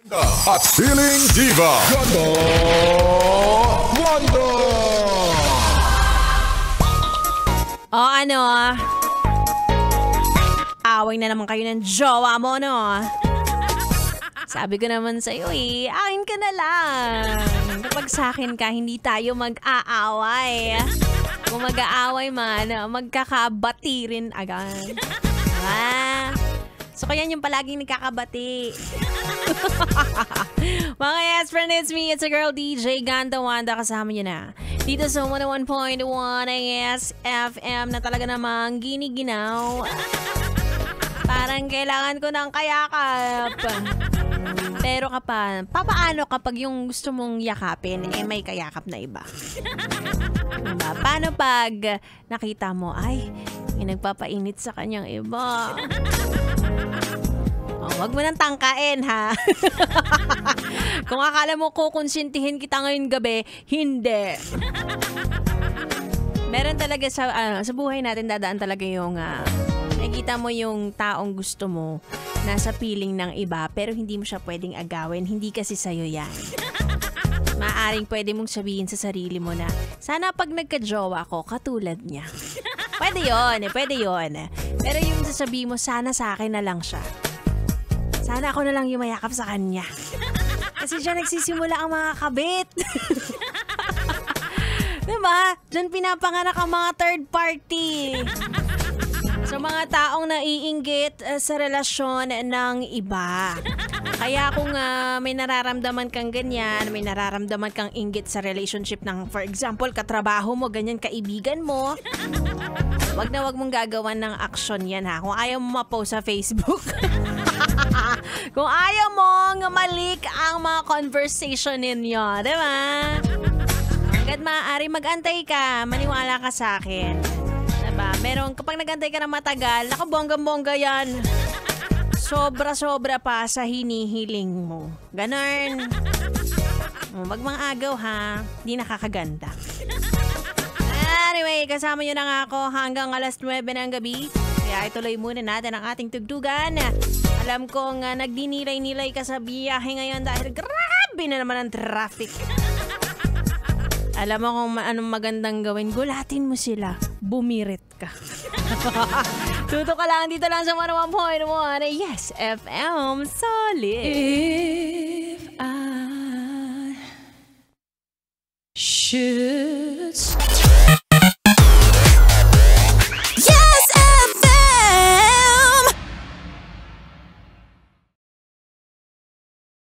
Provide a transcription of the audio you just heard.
At Feeling Diva, Wonder Wonder. O ano, away na naman kayo ng jowa mo, no? Sabi ko naman sa'yo akin ka na lang. Kapag sa'kin ka, hindi tayo mag-aaway. Kung mag-aaway man, magkakabati rin agad. So kaya yung palaging nagkakabati. Mga yes, friend, it's me. It's a girl, DJ Ganda Wanda. Kasama nyo na dito sa 101.1 AS FM na talaga namang giniginaw. Parang kailangan ko ng kayakap. Pero papaano kapag yung gusto mong yakapin, may kayakap na iba? Diba? Paano pag nakita mo, may nagpapainit sa kanyang iba? Wag mo nang tangkain, ha? Kung akala mo kukonsintihin kita ngayon gabi, hindi. Meron talaga sa buhay natin, dadaan talaga yung nakikita mo yung taong gusto mo nasa piling ng iba pero hindi mo siya pwedeng agawin. Hindi kasi sa'yo yan. Maaring pwede mong sabihin sa sarili mo na sana pag nagka-jowa ko, katulad niya. Pwede yun. Pero yung sasabihin mo, sana sa akin na lang siya. Sana ako na lang yung mayakap sa kanya. Kasi siya nagsisimula ang mga kabit. Diba? Diyan pinapanganak ang mga third party. So mga taong naiinggit sa relasyon ng iba. Kaya kung may nararamdaman kang ganyan, may nararamdaman kang inggit sa relationship ng, for example, katrabaho mo, ganyan, kaibigan mo, wag mong gagawan ng action yan, ha. Kung ayaw mo ma-post sa Facebook. Kung ayaw mong malik ang mga conversation ninyo, diba? Hanggat maaari mag-antay ka, maniwala ka sa akin. Diba? Kapag nag-antay ka ng matagal, nakabongga-bongga yan. Sobra-sobra pa sa hinihiling mo. Ganon. Wag mga agaw, ha. Di nakakaganda. Anyway, kasama nyo na nga ako hanggang alas 9 ng gabi. Kaya ituloy muna natin ang ating tugtugan. Alam kong nagdinilay-nilay ka sa biyahe ngayon dahil grabe na naman ang traffic. Alam mo kung anong magandang gawin, gulatin mo sila. Bumirit ka. Tuto ka lang dito lang sa 101.1 Yes FM Solid. If I should